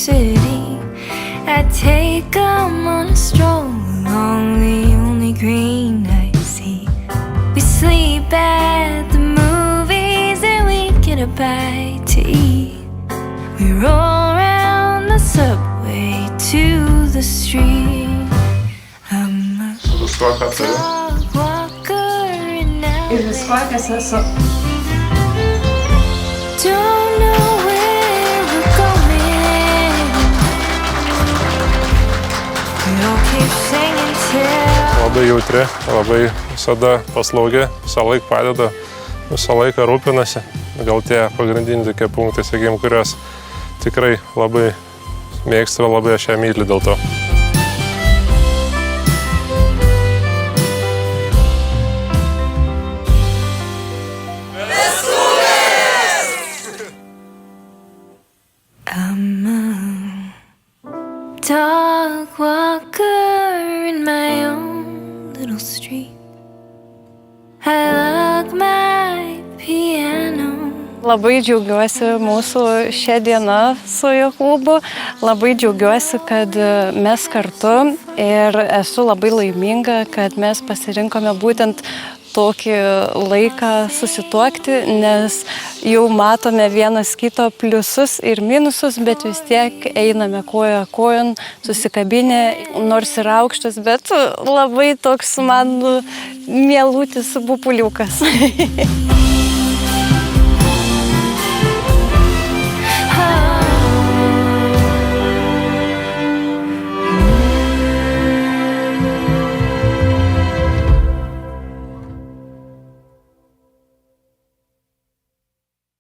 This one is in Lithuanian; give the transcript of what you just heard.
city. I take them on a stroll along the only green I see. We sleep at the movies and we get a bite to eat. We roll around the subway to the street. I'm a dog walker and now Ir visko, kas esu. don't know where we're going. We all keep singing till Labai jautri, labai visada paslaugi, visą laiką padeda, visą laiką rūpinasi. Gal tie pagrindiniai tokie punktai, sakykime, kuriuos tikrai labai mėgstu ir labai aš ją myliu dėl to. I'm a dog walker in my own little street. I love my piano. Labai džiaugiuosi mūsų šią dieną su Jokūbu. Labai džiaugiuosi, kad mes kartu ir esu labai laiminga, kad mes pasirinkome būtent tokį laiką susituokti, nes jau matome vienas kito pliusus ir minusus, bet vis tiek einame koja kojon, susikabinę, nors ir aukštas, bet labai toks man mielutis bupuliukas.